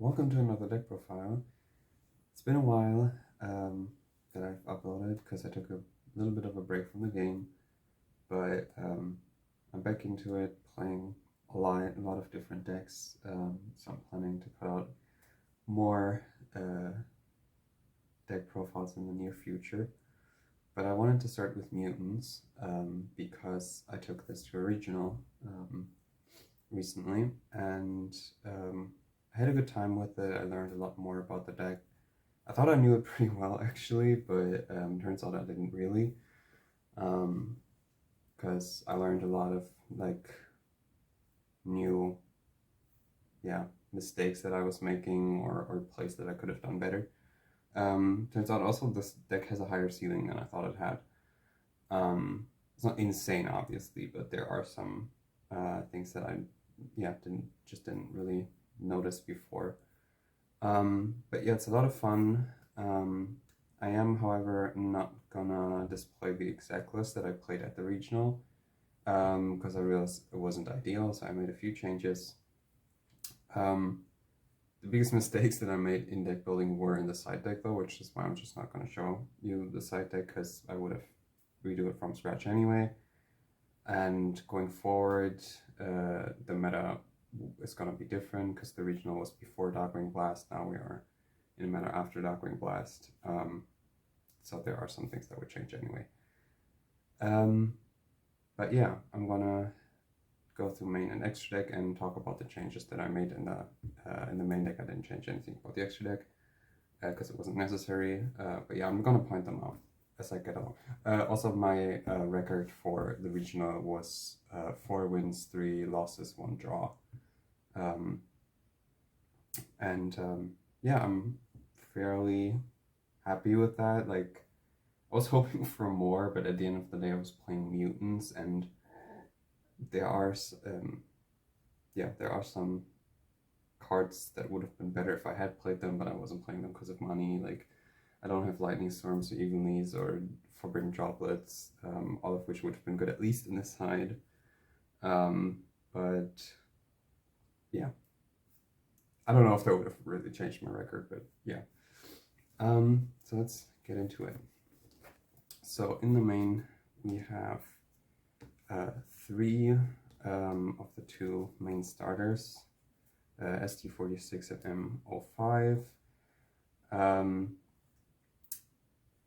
welcome to another deck profile. It's been a while that I've uploaded because I took a little bit of a break from the game, but I'm back into it, playing a lot of different decks, so I'm planning to put out more deck profiles in the near future. But I wanted to start with Mutants because I took this to a regional recently, and I had a good time with it. I learned a lot more about the deck. I thought I knew it pretty well actually, but turns out I didn't really, because I learned a lot of new mistakes that I was making or plays that I could have done better. Turns out also this deck has a higher ceiling than I thought it had. It's not insane obviously, but there are some things that I didn't really notice before. But yeah, it's a lot of fun. I am, however, not gonna display the exact list that I played at the regional, because I realized it wasn't ideal, so I made a few changes. The biggest mistakes that I made in deck building were in the side deck though, which is why I'm just not going to show you the side deck, because I would have redo it from scratch anyway. And going forward, the meta is going to be different because the regional was before Darkwing Blast. Now we are in a meta after Darkwing Blast. So there are some things that would change anyway. But yeah, I'm gonna go through main and extra deck and talk about the changes that I made in the main deck. I didn't change anything about the extra deck because it wasn't necessary. But yeah, I'm gonna point them out as I get along. Also, my record for the regional was 4 wins, 3 losses, 1 draw. Yeah, I'm fairly happy with that. Like, I was hoping for more, but at the end of the day, I was playing Mutants, and there are some cards that would have been better if I had played them, but I wasn't playing them because of money. Like, I don't have Lightning Storms or Evenlies or Forbidden Droplets, all of which would have been good at least in the side. But yeah, I don't know if that would have really changed my record, but yeah. So let's get into it. So in the main, we have 3 of the 2 main starters, ST-46 and M-05.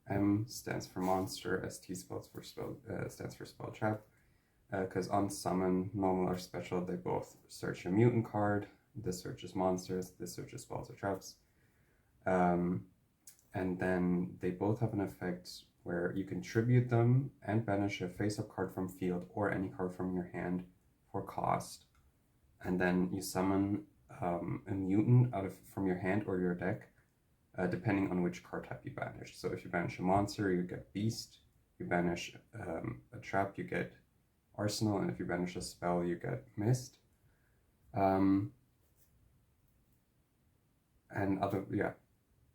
M stands for monster, ST stands for spell trap, because on summon, normal or special, they both search a mutant card. This searches monsters, this searches spells or traps. And then they both have an effect where you can tribute them and banish a face-up card from field or any card from your hand for cost. And then you summon a mutant from your hand or your deck, depending on which card type you banish. So if you banish a monster, you get Beast. You banish a trap, you get Arsenal. And if you banish a spell, you get Mist.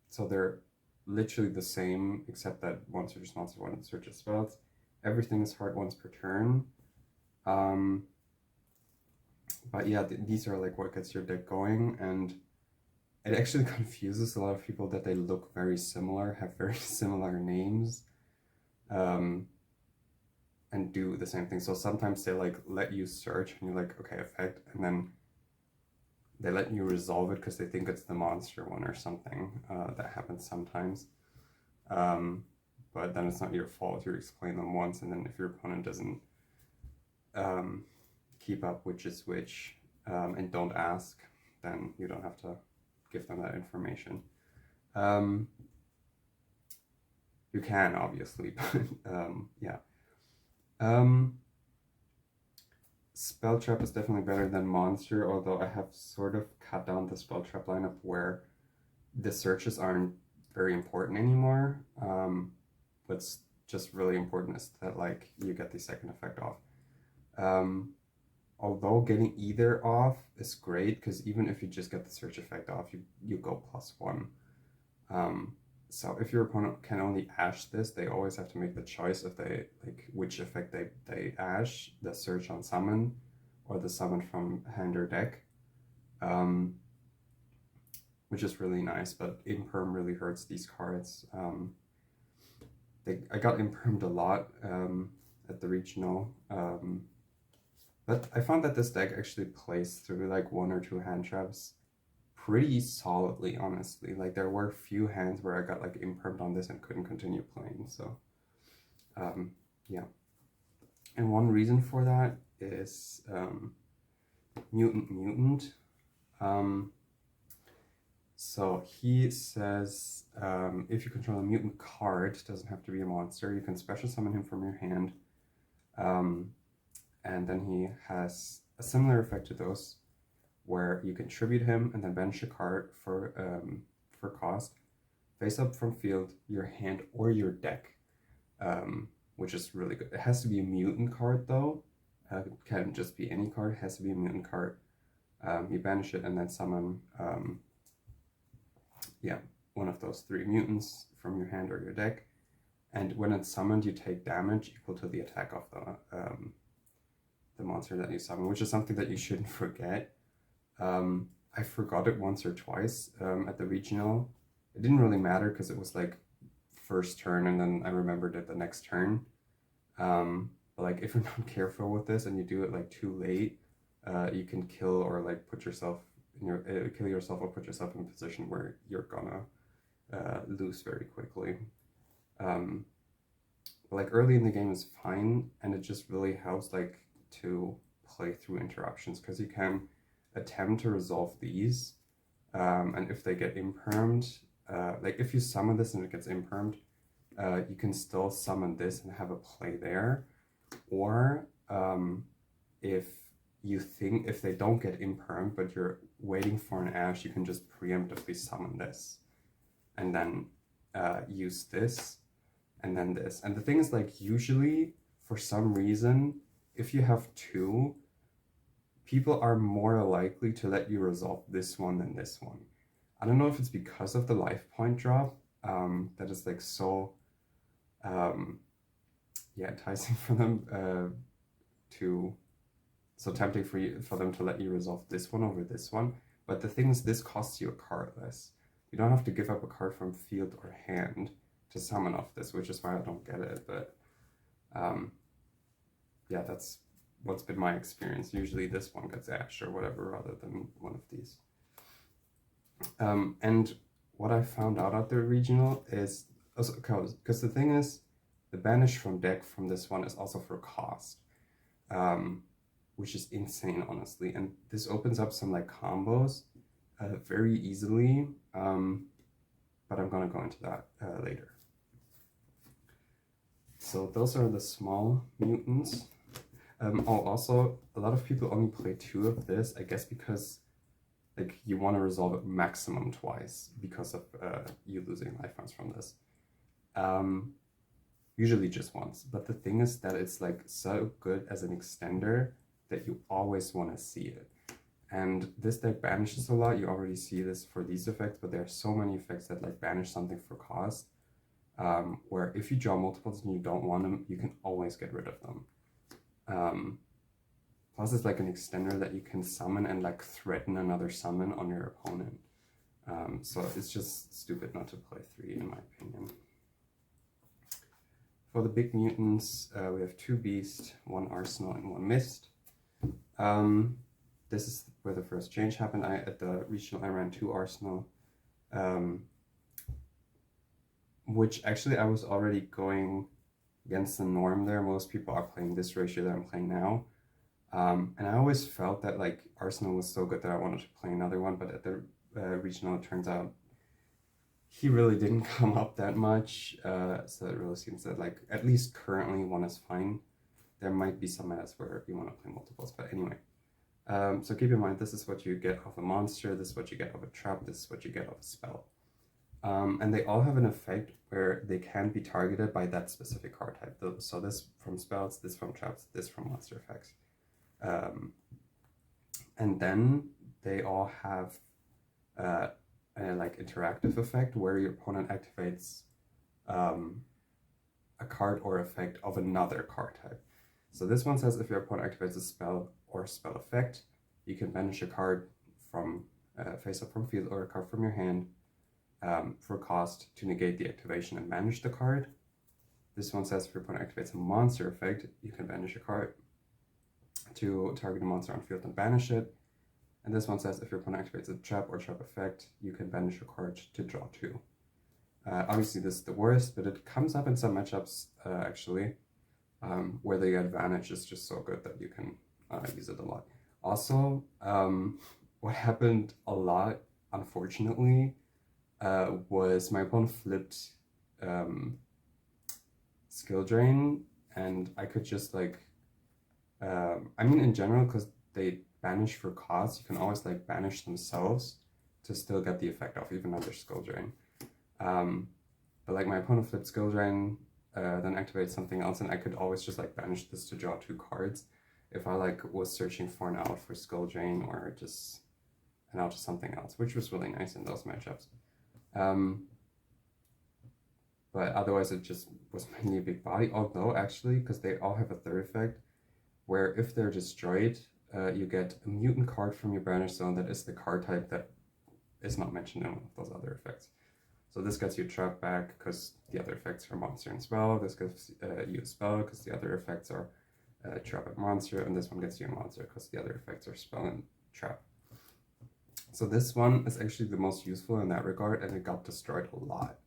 So they're literally the same, except that one searches monster, one searches spells. Everything is hard once per turn. But yeah, these are like what gets your deck going, and it actually confuses a lot of people that they look very similar, have very similar names, and do the same thing. So sometimes they like let you search and you're like, okay, effect, and then they let you resolve it because they think it's the monster one or something. That happens sometimes. But then it's not your fault. You explain them once, and then if your opponent doesn't keep up which is which, and don't ask, then you don't have to give them that information. You can, obviously, but yeah. Spell Trap is definitely better than Monster, although I have sort of cut down the Spell Trap lineup where the searches aren't very important anymore. What's just really important is that like you get the second effect off. Although getting either off is great, because even if you just get the search effect off, you go +1. So if your opponent can only ash this, they always have to make the choice if they like which effect they ash, the search on summon or the summon from hand or deck. which is really nice, but Imperm really hurts these cards. I got Impermed a lot at the regional, but I found that this deck actually plays through like 1 or 2 hand traps pretty solidly, honestly. Like there were few hands where I got like Impermed on this and couldn't continue playing, so yeah. And one reason for that is Myutant Mutant. So he says, if you control a mutant card, it doesn't have to be a monster, you can special summon him from your hand. And then he has a similar effect to those, where you can tribute him and then banish a card for cost, face up from field, your hand, or your deck, which is really good. It has to be a mutant card though. It can't just be any card, it has to be a mutant card. You banish it and then summon one of those 3 mutants from your hand or your deck, and when it's summoned you take damage equal to the attack of the monster that you summon, which is something that you shouldn't forget. I forgot it once or twice at the regional. It didn't really matter because it was like first turn and then I remembered it the next turn. But like if you're not careful with this and you do it like too late, you can kill or like put yourself kill yourself or put yourself in a position where you're gonna lose very quickly. But like early in the game is fine, and it just really helps like to play through interruptions, because you can attempt to resolve these, and if they get impermed, like if you summon this and it gets impermed, you can still summon this and have a play there, or if they don't get impermed but you're waiting for an ash, you can just preemptively summon this and then use this and then this. And the thing is, like, usually for some reason, if you have 2, people are more likely to let you resolve this one than this one. I don't know if it's because of the life point drop that is like so enticing for them so tempting for them to let you resolve this one over this one. But the thing is, this costs you a card less. You don't have to give up a card from field or hand to summon off this, which is why I don't get it. But yeah, that's what's been my experience. Usually this one gets ashed or whatever rather than one of these. And what I found out at the regional is, because the thing is, the banish from deck from this one is also for cost. Which is insane, honestly, and this opens up some like combos very easily, but I'm gonna go into that later. So those are the small mutants. Also, a lot of people only play 2 of this, I guess because like you want to resolve it maximum twice because of you losing life points from this. Usually just once, but the thing is that it's like so good as an extender that you always want to see it. And this deck banishes a lot. You already see this for these effects, but there are so many effects that like banish something for cost, where if you draw multiples and you don't want them, you can always get rid of them. Plus it's like an extender that you can summon and like threaten another summon on your opponent. So it's just stupid not to play 3 in my opinion. For the big mutants, we have 2 Beast, 1 Arsenal, and 1 Mist. This is where the first change happened. At the regional I ran 2 Arsenal, which actually I was already going against the norm there. Most people are playing this ratio that I'm playing now. And I always felt that like Arsenal was so good that I wanted to play another one, but at the regional it turns out he really didn't come up that much, so it really seems that like at least currently 1 is fine. There might be some metas where you want to play multiples, but anyway. So keep in mind, this is what you get of a monster, this is what you get of a trap, this is what you get of a spell. And they all have an effect where they can be targeted by that specific card type. So this from spells, this from traps, this from monster effects. And then they all have a like interactive effect where your opponent activates a card or effect of another card type. So this one says if your opponent activates a spell or spell effect, you can banish a card from face up from field or a card from your hand for cost to negate the activation and banish the card. This one says if your opponent activates a monster effect, you can banish a card to target a monster on field and banish it. And this one says if your opponent activates a trap or trap effect, you can banish a card to draw 2. Obviously this is the worst, but it comes up in some matchups actually, where the advantage is just so good that you can use it a lot. Also, what happened a lot, unfortunately, was my opponent flipped skill drain, and I could just like, I mean in general, because they banish for cost, you can always like banish themselves to still get the effect off even under skill drain. But like my opponent flipped skill drain, then activates something else, and I could always just like banish this to draw 2 cards if I like was searching for an out for skill drain or just an out to something else, which was really nice in those matchups. But otherwise it just was mainly a big body, although actually, because they all have a third effect, where if they're destroyed, you get a mutant card from your banish zone that is the card type that is not mentioned in one of those other effects. So this gets you trap back because the other effects are monster and spell. This gives you a spell because the other effects are trap and monster, and this one gets you a monster because the other effects are spell and trap. So this one is actually the most useful in that regard, and it got destroyed a lot.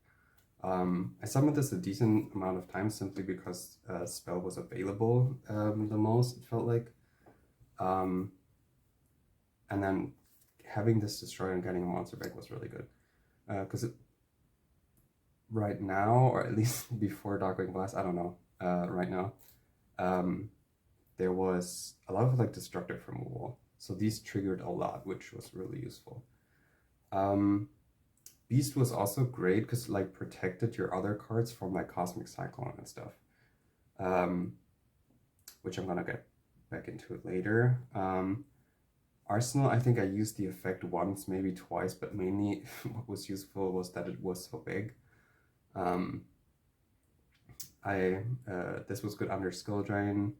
I summoned this a decent amount of times simply because spell was available the most, it felt like. And then having this destroyed and getting a monster back was really good. Because right now, or at least before Darkwing Blast, I don't know, right now, there was a lot of like destructive removal. So these triggered a lot, which was really useful. Beast was also great because like protected your other cards from like Cosmic Cyclone and stuff, which I'm gonna get back into it later. Arsenal, I think I used the effect once, maybe twice, but mainly what was useful was that it was so big. This was good under skill drain.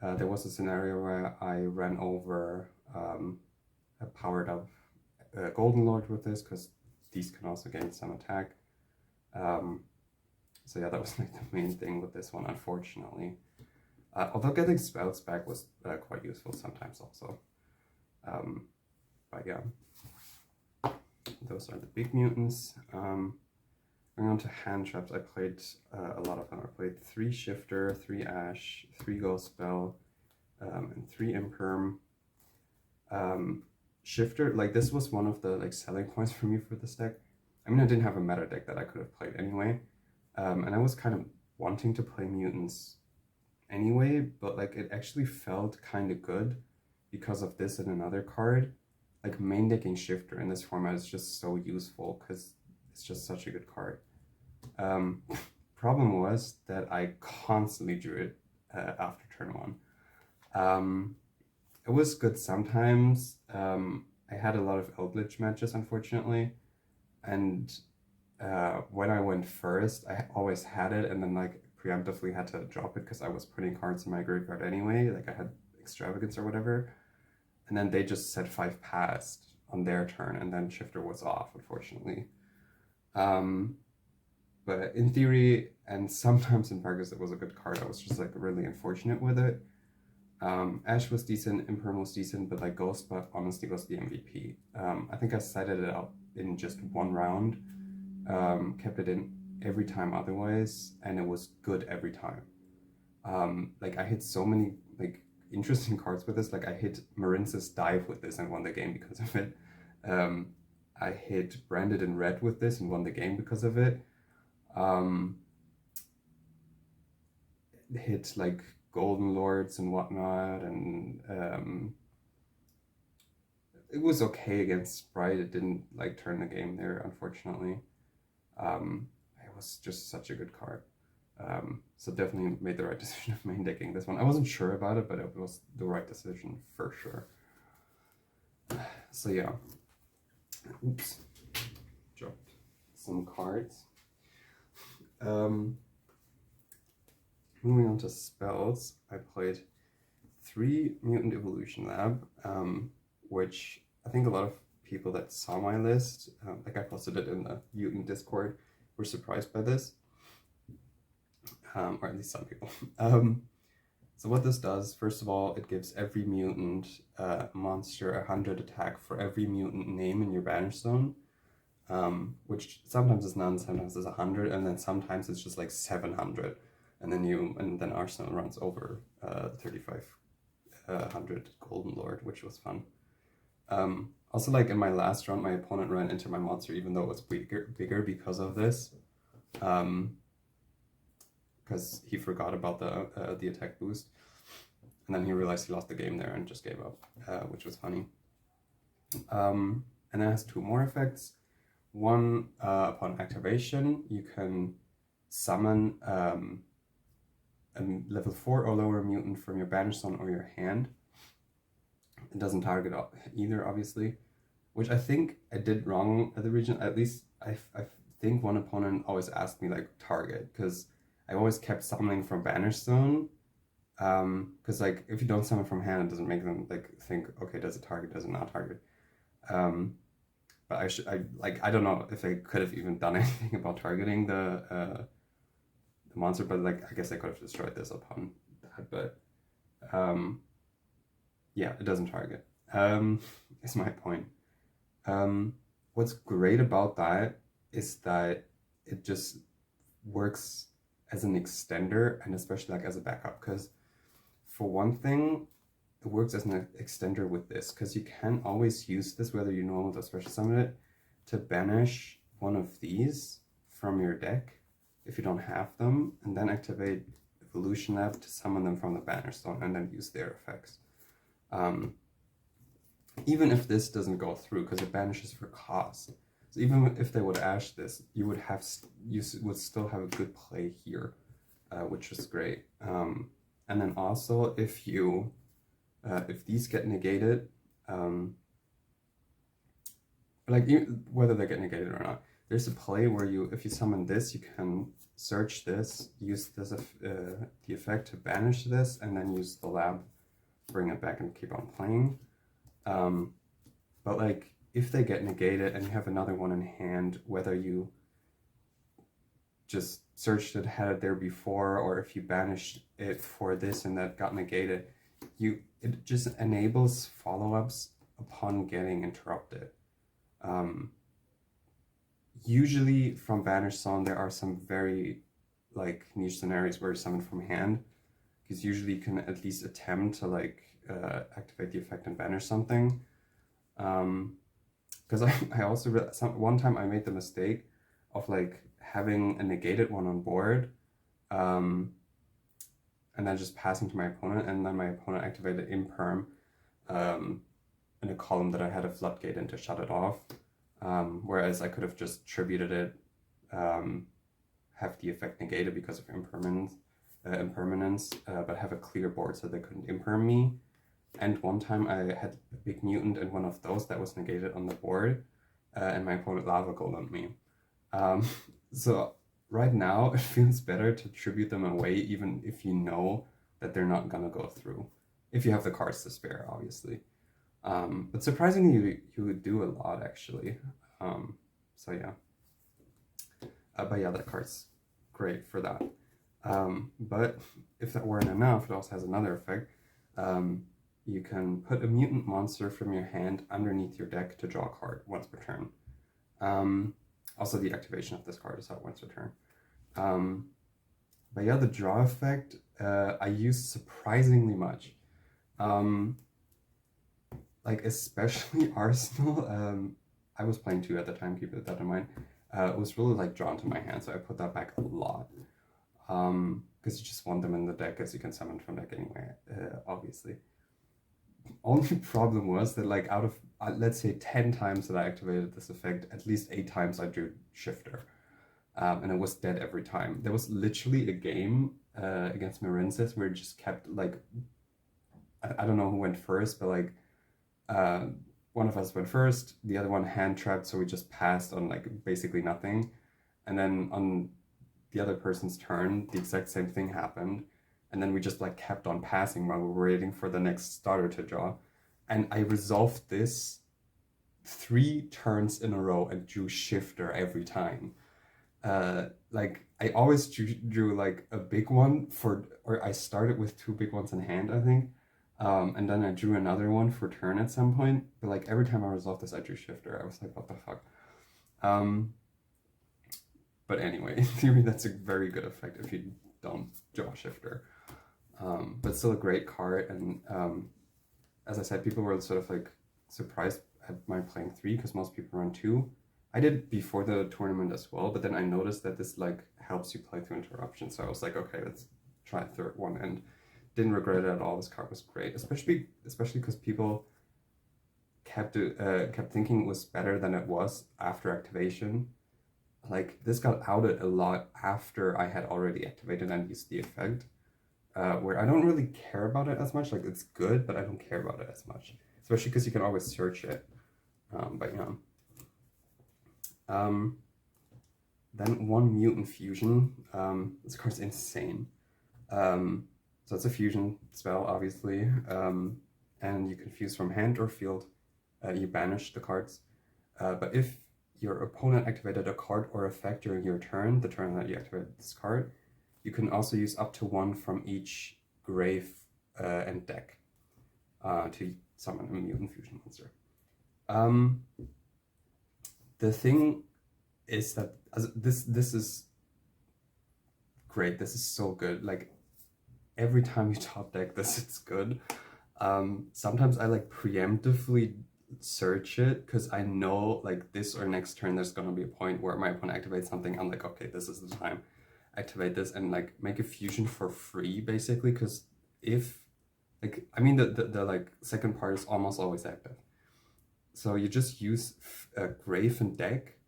There was a scenario where I ran over a powered up Golden Lord with this, because these can also gain some attack. So yeah, that was like the main thing with this one, unfortunately. Although getting spells back was quite useful sometimes also. But yeah, those are the big mutants. Going on to hand traps, I played a lot of them. I played 3 Shifter, 3 Ash, 3 Ghost Spell, and 3 Imperm. Shifter, like this was one of the like selling points for me for this deck. I mean, I didn't have a meta deck that I could have played anyway, and I was kind of wanting to play mutants anyway, but like it actually felt kind of good because of this and another card. Like main decking Shifter in this format is just so useful because it's just such a good card. Problem was that I constantly drew it after turn 1. It was good sometimes. I had a lot of Eldritch matches, unfortunately, and when I went first, I always had it, and then like preemptively had to drop it because I was putting cards in my graveyard anyway. Like I had Extravagance or whatever, and then they just said 5 passed on their turn, and then Shifter was off, unfortunately. But in theory, and sometimes in practice, it was a good card. I was just like really unfortunate with it. Ash was decent, Imperm was decent, but like Ghost Buff honestly was the MVP. I think I cited it out in just 1 round, kept it in every time otherwise, and it was good every time. Like I hit so many like interesting cards with this. Like I hit Marince's Dive with this and won the game because of it. I hit Branded in Red with this and won the game because of it. Hit like Golden Lords and whatnot, and it was okay against Sprite. It didn't like turn the game there, unfortunately. It was just such a good card. So definitely made the right decision of main decking this one. I wasn't sure about it, but it was the right decision for sure. So yeah. Oops. Dropped some cards. Moving on to spells, I played 3 Mutant Evolution Lab, which I think a lot of people that saw my list, like I posted it in the Mutant Discord, were surprised by this, or at least some people. So what this does, first of all, it gives every mutant monster 100 attack for every mutant name in your banish zone, which sometimes is none, sometimes is 100, and then sometimes it's just like 700, and then Arsenal runs over 3500 Golden Lord, which was fun. Also, like in my last round, my opponent ran into my monster, even though it was bigger because of this. Because he forgot about the attack boost, and then he realized he lost the game there and just gave up, which was funny. And then it has two more effects. One, upon activation, you can summon a level 4 or lower mutant from your banish zone or your hand. It doesn't target either, obviously, which I think I did wrong at the region. At least I think one opponent always asked me like target, because I always kept summoning from banish zone, because like if you don't summon from hand, it doesn't make them like think, okay, does it target, does it not target? But I don't know if I could have even done anything about targeting the monster, but like I guess I could have destroyed this upon that. But yeah, it doesn't target. Is my point. What's great about that is that it just works as an extender, and especially like as a backup, because for one thing, it works as an extender with this, because you can always use this, whether you normal or special summon it, to banish one of these from your deck if you don't have them, and then activate Evolution Lab to summon them from the banish zone and then use their effects. Even if this doesn't go through, because it banishes for cost. So even if they would ash this, you would still have a good play here, which is great. And then also if these get negated, whether they get negated or not, there's a play where if you summon this, you can search this, use this the effect to banish this, and then use the lab, bring it back and keep on playing. But like if they get negated and you have another one in hand, whether you just searched it, had it there before, or if you banished it for this and that got negated, it just enables follow-ups upon getting interrupted. Usually from banish zone there are some very like niche scenarios where you summon from hand, because usually you can at least attempt to like activate the effect and banish something. Because I also one time I made the mistake of like having a negated one on board, and then just passing to my opponent, and then my opponent activated Imperm in a column that I had a floodgate in to shut it off. Whereas I could have just tributed it, have the effect negated because of impermanence, but have a clear board so they couldn't imperm me. And one time I had a big mutant and one of those that was negated on the board, and my opponent lava golden me. So right now it feels better to tribute them away, even if you know that they're not gonna go through, if you have the cards to spare, obviously. But surprisingly, you would do a lot actually. So yeah. But yeah, that card's great for that. But if that weren't enough, it also has another effect. You can put a mutant monster from your hand underneath your deck to draw a card once per turn. Also, the activation of this card is out once per turn. But yeah, the draw effect I use surprisingly much. Like especially Arsenal. I was playing 2 at the time, keep that in mind. It was really like drawn to my hand, so I put that back a lot. Because you just want them in the deck, as you can summon from deck anyway, obviously. Only problem was that like out of, let's say 10 times that I activated this effect, at least 8 times I drew Shifter. And it was dead every time. There was literally a game against Marinces where it just kept like, I don't know who went first, but like one of us went first, the other one hand trapped, so we just passed on like basically nothing. And then on the other person's turn, the exact same thing happened. And then we just like kept on passing while we were waiting for the next starter to draw. And I resolved this 3 turns in a row and drew Shifter every time. Like I always drew like a big one or I started with 2 big ones in hand, I think. And then I drew another one for turn at some point. But like every time I resolved this, I drew Shifter. I was like, what the fuck? But anyway, in theory, that's a very good effect if you don't draw Shifter. But still a great card. And as I said, people were sort of like surprised at my playing 3 because most people run 2. I did before the tournament as well, but then I noticed that this like helps you play through interruptions. So I was like, okay, let's try a third one, and didn't regret it at all. This card was great, especially because people kept thinking it was better than it was after activation. Like this got outed a lot after I had already activated and used the effect, where I don't really care about it as much. Like it's good, but I don't care about it as much, especially because you can always search it. But yeah. Then one Mutant Fusion. This card's insane. So it's a fusion spell, obviously, and you can fuse from hand or field. You banish the cards. But if your opponent activated a card or effect during your turn, the turn that you activated this card, you can also use up to 1 from each grave and deck to summon a Mutant Fusion monster. The thing is that this is great. This is so good. Like every time you top deck this, it's good. Sometimes I like preemptively search it because I know like this or next turn there's gonna be a point where my opponent activates something. I'm like, okay, this is the time. Activate this and like make a fusion for free, basically. Because if like I mean the like second part is almost always active. So you just use grave and deck,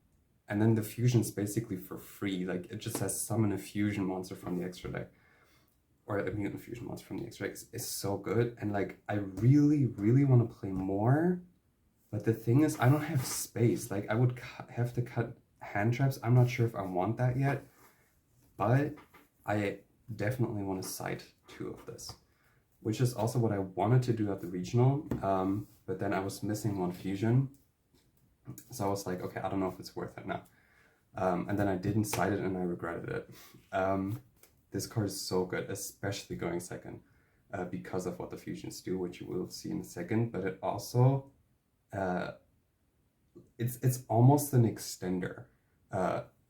and then the fusion's basically for free. Like it just says summon a fusion monster from the extra deck, or a Mutant Fusion monster from the extra deck. Is so good, and like I really want to play more, but the thing is I don't have space. Like I would have to cut hand traps. I'm not sure if I want that yet, but I definitely want to cite 2 of this, which is also what I wanted to do at the regional. But then I was missing 1 fusion. So I was like, okay, I don't know if it's worth it now. And then I didn't cite it and I regretted it. This card is so good, especially going second, because of what the fusions do, which you will see in a second. But it also, it's almost an extender,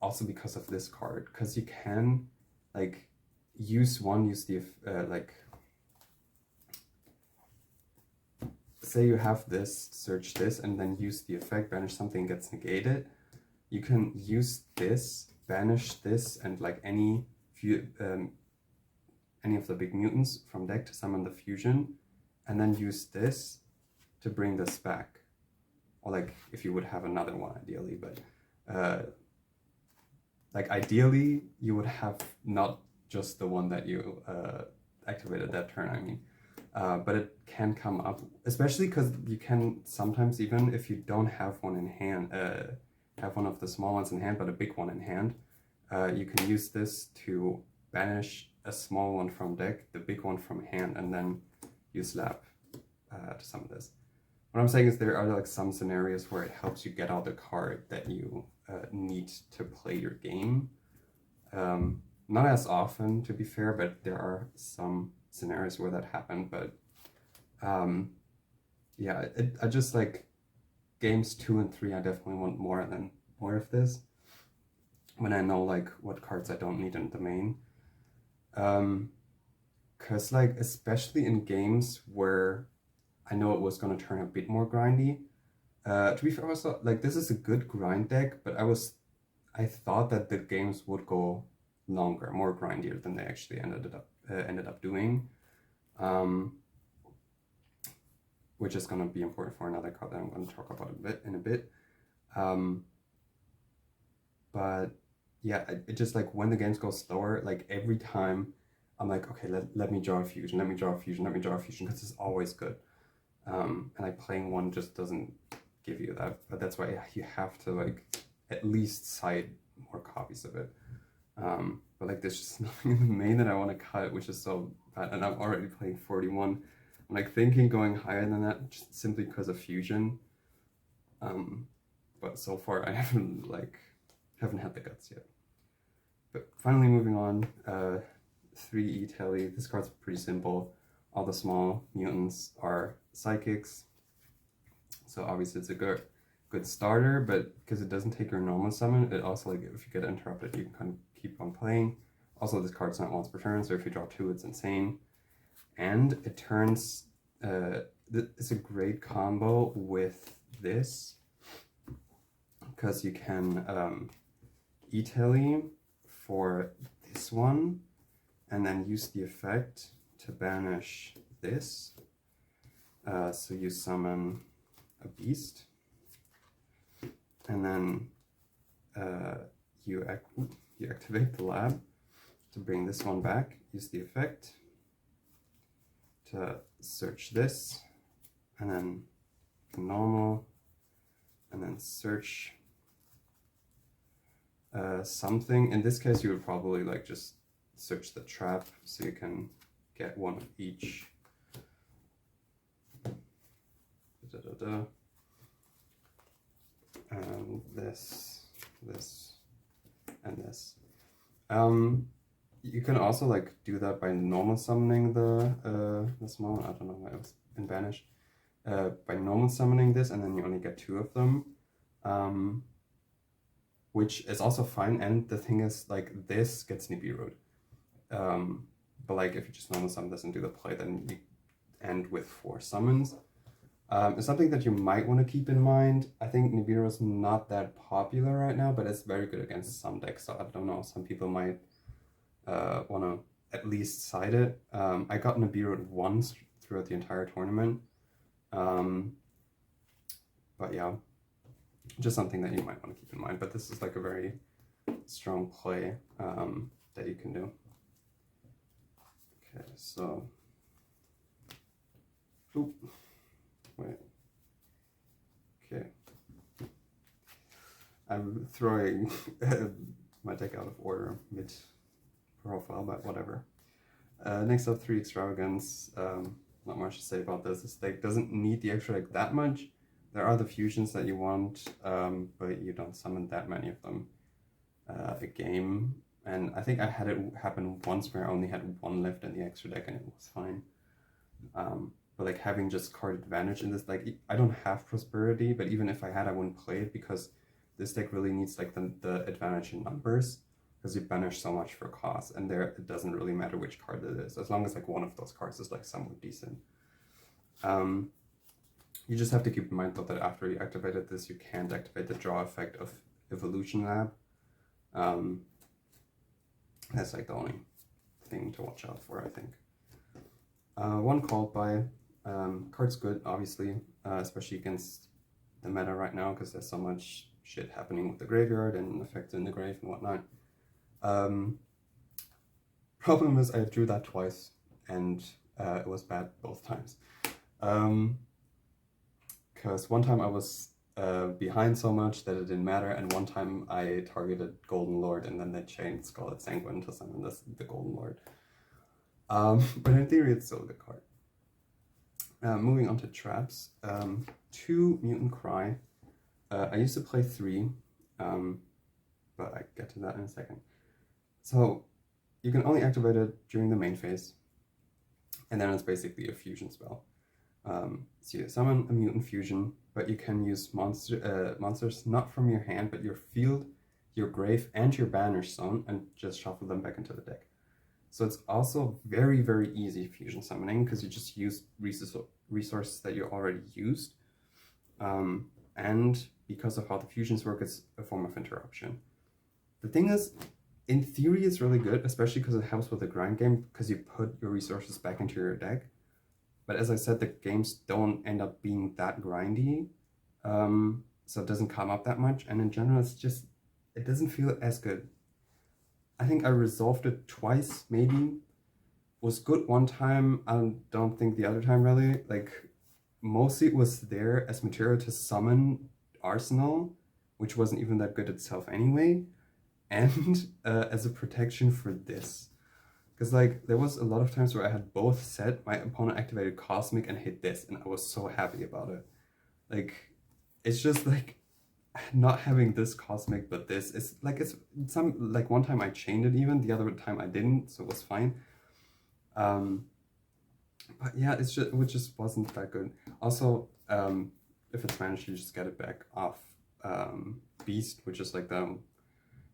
also because of this card, because you can like use the like, say you have this, search this, and then use the effect, banish something, gets negated. You can use this, banish this, and like any of the big mutants from deck to summon the fusion, and then use this to bring this back. Or like if you would have another one ideally, but like ideally you would have not just the one that you activated that turn, I mean. But it can come up, especially because you can sometimes, even if you don't have one in hand, have one of the small ones in hand, but a big one in hand, you can use this to banish a small one from deck, the big one from hand, and then use Lab to summon this. What I'm saying is there are like some scenarios where it helps you get out the card that you need to play your game. Not as often, to be fair, but there are some scenarios where that happened. But yeah, I just like games 2 and 3, I definitely want more of this when I know like what cards I don't need in the main. Because like especially in games where I know it was going to turn a bit more grindy, to be fair, also like this is a good grind deck, but I thought that the games would go longer, more grindier than they actually ended up doing, which is going to be important for another card that I'm going to talk about in a bit. But yeah, it just like when the games go slower, like every time I'm like, okay, let me draw a fusion, let me draw a fusion, let me draw a fusion, because it's always good. And like playing one just doesn't give you that, but that's why you have to like at least cite more copies of it. But like there's just nothing in the main that I want to cut, which is so bad, and I'm already playing 41. I'm like thinking going higher than that just simply because of fusion. But so far I haven't had the guts yet. But finally moving on, 3E Telly. This card's pretty simple. All the small mutants are psychics, so obviously it's a good starter, but because it doesn't take your normal summon, it also, like, if you get interrupted, you can kind of keep on playing. Also, this card's not once per turn, so if you draw 2, it's insane. And it turns, it's a great combo with this, because you can E-Telly for this one, and then use the effect to banish this. So you summon a beast, and then you activate the lab to bring this one back. Use the effect to search this, and then normal, and then search something. In this case, you would probably like just search the trap, so you can get one of each. And this, and this. You can also like do that by normal summoning the small one. I don't know why it was been banished. By normal summoning this, and then you only get 2 of them, which is also fine. And the thing is, like, this gets Nibiru'd. But like, if you just normal summon this and do the play, then you end with 4 summons. It's something that you might want to keep in mind. I think Nibiru is not that popular right now, but it's very good against some decks, so I don't know, some people might want to at least side it. I got Nibiru once throughout the entire tournament. But yeah, just something that you might want to keep in mind. But this is like a very strong play that you can do. Okay, so... Oop. Wait. Okay. I'm throwing my deck out of order mid-profile, but whatever. Next up, 3 Extravagance. Not much to say about this. This deck doesn't need the extra deck that much. There are the fusions that you want, but you don't summon that many of them a game. And I think I had it happen once where I only had 1 left in the extra deck and it was fine. But like, having just card advantage in this, like, I don't have Prosperity, but even if I had, I wouldn't play it, because this deck really needs like the advantage in numbers, because you banish so much for cost, and there it doesn't really matter which card it is, as long as like one of those cards is like somewhat decent. You just have to keep in mind though that after you activated this, you can't activate the draw effect of Evolution Lab. That's like the only thing to watch out for, I think. 1 called by. Card's good, obviously, especially against the meta right now, because there's so much shit happening with the graveyard and effects in the grave and whatnot. Problem is, I drew that twice, and it was bad both times. Because one time I was behind so much that it didn't matter, and one time I targeted Golden Lord, and then they changed Scarlet Sanguine to summon the Golden Lord. But in theory, it's still a good card. Moving on to traps, 2 Myutant Cry. I used to play 3, but I get to that in a second. So you can only activate it during the main phase, and then it's basically a fusion spell. So you summon a Mutant Fusion, but you can use monsters not from your hand, but your field, your grave, and your banish zone, and just shuffle them back into the deck. So it's also very, very easy fusion summoning, because you just use resources that you already used. And because of how the fusions work, it's a form of interruption. The thing is, in theory, it's really good, especially because it helps with the grind game, because you put your resources back into your deck. But as I said, the games don't end up being that grindy, so it doesn't come up that much. And in general, it doesn't feel as good. I think I resolved it twice, maybe. Was good one time, I don't think the other time really. Like, mostly it was there as material to summon Arsenal, which wasn't even that good itself anyway, and as a protection for this. Because like, there was a lot of times where I had both set, my opponent activated Cosmic and hit this, and I was so happy about it. Like, it's just like not having this cosmic, but this is like it's some like one time I chained it even, the other time I didn't, so it was fine. But yeah, it just wasn't that good. Also, if it's managed, you just get it back off Beast, which is like the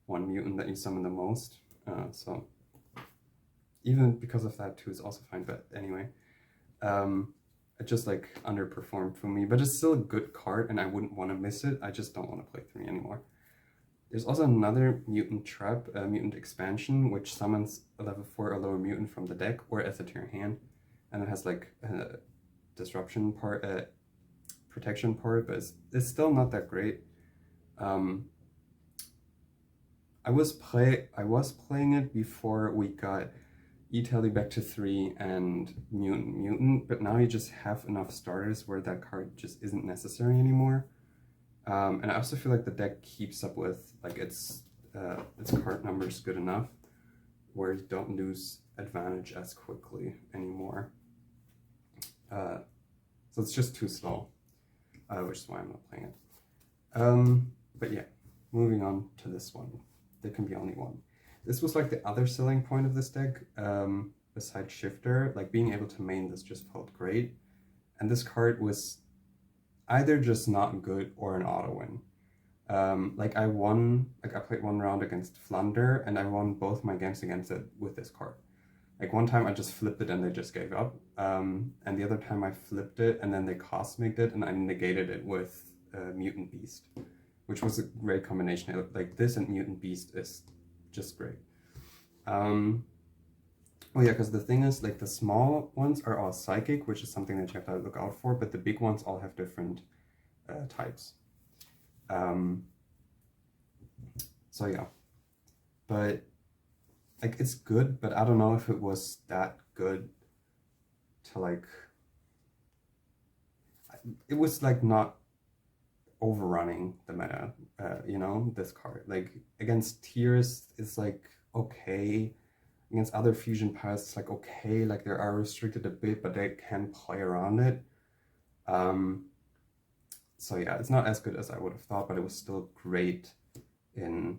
one mutant that you summon the most. So even because of that too, is also fine. But anyway, it just like underperformed for me. But it's still a good card, and I wouldn't want to miss it. I just don't want to play 3 anymore. There's also another mutant trap, mutant expansion, which summons a level 4 or lower mutant from the deck or as it to your hand, and it has like a disruption part, protection part, but it's still not that great. I was playing it before we got E-Tally back to 3 and Myutant Mutant, but now you just have enough starters where that card just isn't necessary anymore. And I also feel like the deck keeps up with like its card numbers good enough where you don't lose advantage as quickly anymore. So it's just too slow, which is why I'm not playing it. But yeah, moving on to this one. There can be only one. This was like the other selling point of this deck, besides Shifter. Like being able to main this just felt great. And this card was either just not good or an auto win. Like I played one round against Flunder and I won both my games against it with this card. Like one time I just flipped it and they just gave up. And the other time I flipped it and then they cosmic'd it and I negated it with Myutant Beast, which was a great combination. Like this and Myutant Beast is just great. Oh yeah, because the thing is, like the small ones are all psychic, which is something that you have to look out for, but the big ones all have different types. So yeah, but like it's good, but I don't know if it was that good to like, it was like not overrunning the meta, you know, this card. Like against tiers, it's like okay. Against other fusion piles, it's like okay, like they are restricted a bit, but they can play around it. So yeah, it's not as good as I would have thought, but it was still great in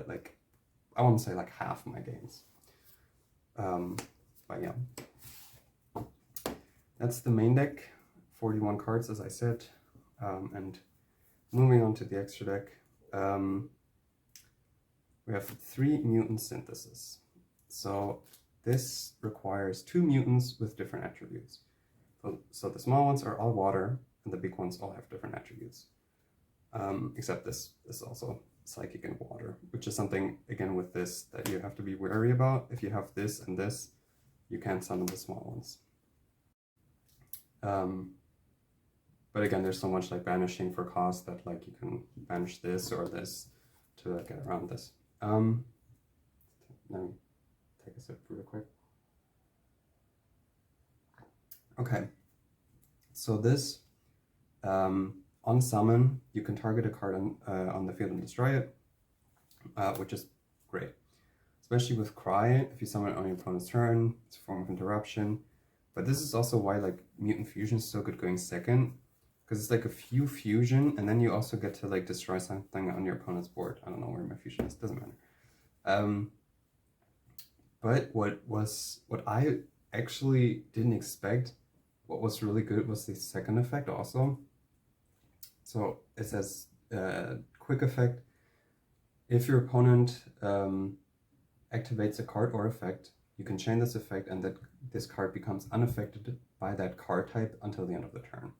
like, I want to say like half my games. But yeah, that's the main deck, 41 cards as I said. And moving on to the extra deck, we have 3 Myutant Synthesis. So this requires 2 mutants with different attributes. So the small ones are all water, and the big ones all have different attributes. Except this is also psychic and water, which is something, again, with this that you have to be wary about. If you have this and this, you can't summon the small ones. But again, there's so much like banishing for cost that like you can banish this or this to get around this. Let me take a sip real quick. Okay, so this, on summon, you can target a card on the field and destroy it, which is great. Especially with Cry, if you summon it on your opponent's turn, it's a form of interruption. But this is also why like Mutant Fusion is so good going second, because it's like a few fusion, and then you also get to like destroy something on your opponent's board. I don't know where my fusion is, doesn't matter. But what I actually didn't expect, what was really good was the second effect also. So it says quick effect. If your opponent activates a card or effect, you can chain this effect and that this card becomes unaffected by that card type until the end of the turn.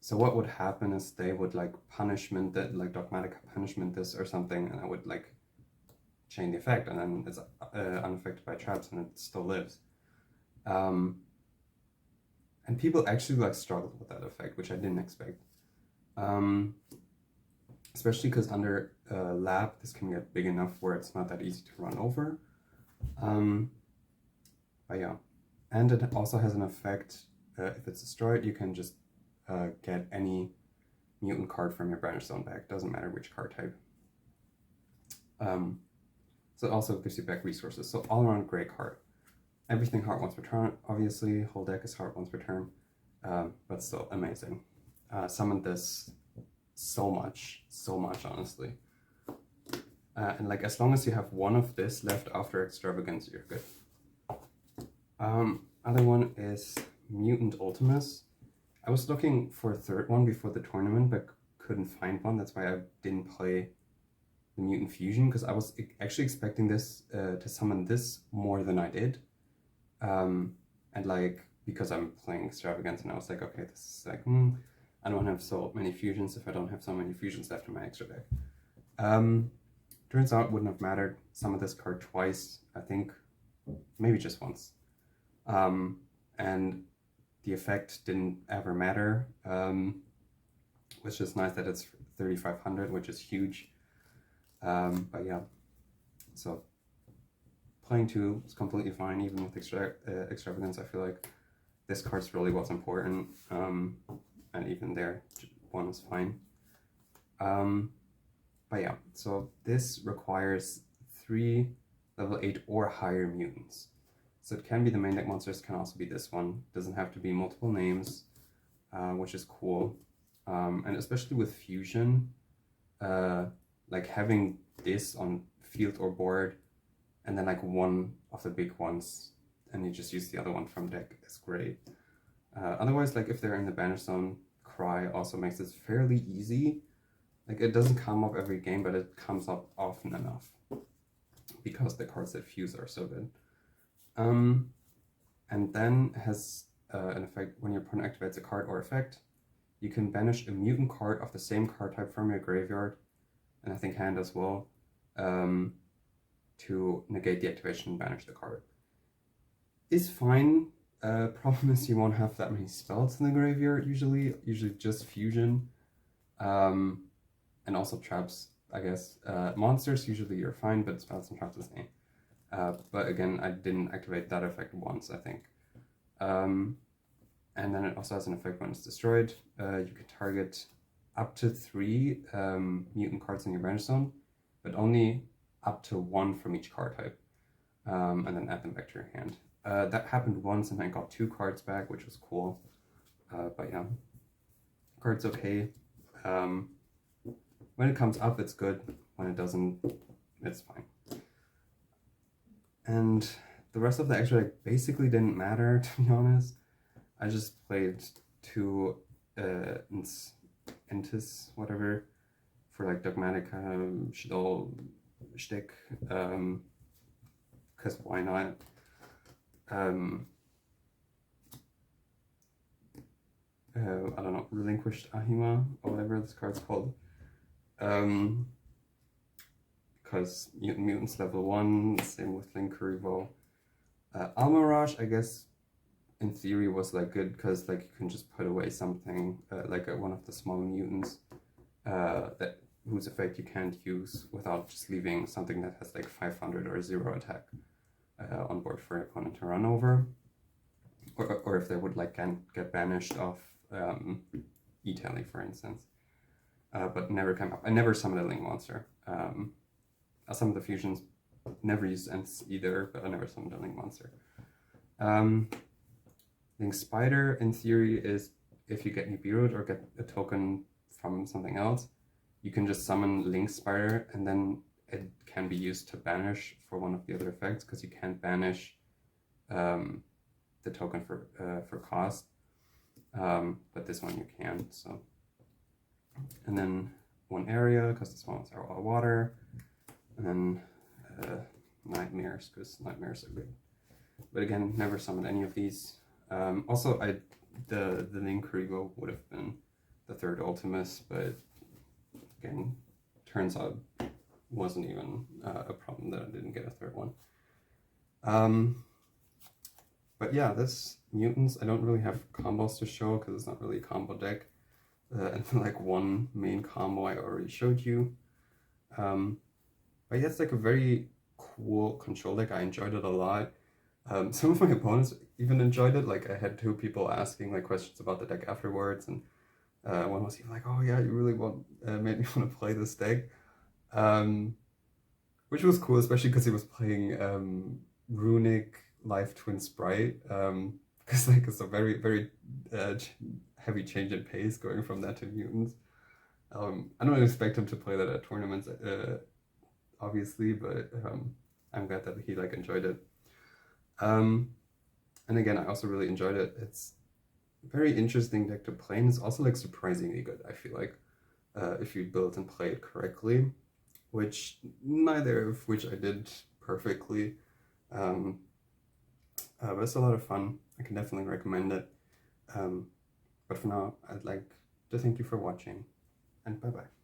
So what would happen is they would like punishment that, like dogmatic punishment this or something, and I would like chain the effect, and then it's unaffected by traps and it still lives. And people actually like struggled with that effect, which I didn't expect. Especially because under Lab, this can get big enough where it's not that easy to run over. But yeah, and it also has an effect, if it's destroyed, you can just get any mutant card from your Banish Zone back, doesn't matter which card type. So it also gives you back resources, so all around great card. Everything hard once per turn, obviously, whole deck is hard once per turn, but still amazing. summoned this so much, honestly. And like as long as you have one of this left after Extravagance, you're good. Other one is Myutant Ultimus. I was looking for a third one before the tournament, but couldn't find one. That's why I didn't play the Myutant Fusion, because I was actually expecting this to summon this more than I did. And like, because I'm playing Extravagance, and I was like, okay, this is like, I don't have so many fusions if I don't have so many fusions left in my extra deck. Turns out it wouldn't have mattered. Summoned this card twice, I think, maybe just once. And the effect didn't ever matter, which is nice that it's 3,500, which is huge. But yeah, so playing 2 is completely fine, even with Extravagance. I feel like this card's really what's important, and even there, 1 is fine. But yeah, so this requires 3 level 8 or higher mutants. So it can be the main deck monsters, can also be this one. Doesn't have to be multiple names, which is cool. And especially with Fusion, like having this on field or board, and then like one of the big ones, and you just use the other one from deck is great. Otherwise, like if they're in the banish zone, Cry also makes this fairly easy. Like it doesn't come up every game, but it comes up often enough because the cards that fuse are so good. And then has an effect when your opponent activates a card or effect. You can banish a mutant card of the same card type from your graveyard, and I think hand as well, to negate the activation and banish the card. Is fine. Problem is you won't have that many spells in the graveyard usually just Fusion. And also traps, I guess. Monsters, usually you're fine, but spells and traps the same. But again, I didn't activate that effect once, I think. And then it also has an effect when it's destroyed. You can target up to 3 mutant cards in your banish zone, but only up to 1 from each card type. And then add them back to your hand. That happened once, and I got 2 cards back, which was cool. But yeah, card's okay. When it comes up, it's good. When it doesn't, it's fine. And the rest of the extra deck basically didn't matter, to be honest. I just played 2 Entis, whatever, for like Dogmatica, Shtick, because why not? I don't know, Relinquished Ahima, or whatever this card's called. Because Mutants level 1, same with Linkurivo. Almirage, I guess, in theory was like good, because like you can just put away something, like one of the small mutants, whose effect you can't use without just leaving something that has like 500 or 0 attack on board for your opponent to run over. Or if they would like get banished off E-Tally, for instance. But never came up. I never summoned a Link monster. I summoned the fusions, never used Ents either, but I never summoned a Link monster. Link Spider, in theory, is if you get Nibiru or get a token from something else, you can just summon Link Spider, and then it can be used to banish for one of the other effects, because you can't banish the token for cost. But this one you can, so. And then 1 area, because this one's all water. And then Nightmares, because Nightmares are good. But again, never summoned any of these. Also, the Linkurivo would have been the 3rd Ultimus, but again, turns out wasn't even a problem that I didn't get a 3rd one. But yeah, this Mutants, I don't really have combos to show because it's not really a combo deck. And like 1 main combo I already showed you. But yeah, it's like a very cool control deck. I enjoyed it a lot. Some of my opponents even enjoyed it. Like I had 2 people asking like questions about the deck afterwards, and one was even like, "Oh yeah, you really made me want to play this deck," which was cool, especially because he was playing Runic Life Twin Sprite, because like it's a very heavy change in pace going from that to mutants. I don't expect him to play that at tournaments, obviously, but I'm glad that he like enjoyed it. And again, I also really enjoyed it. It's a very interesting deck to play, and it's also like surprisingly good, I feel like, if you build and play it correctly, which neither of which I did perfectly. But it's a lot of fun. I can definitely recommend it. But for now, I'd like to thank you for watching, and bye-bye.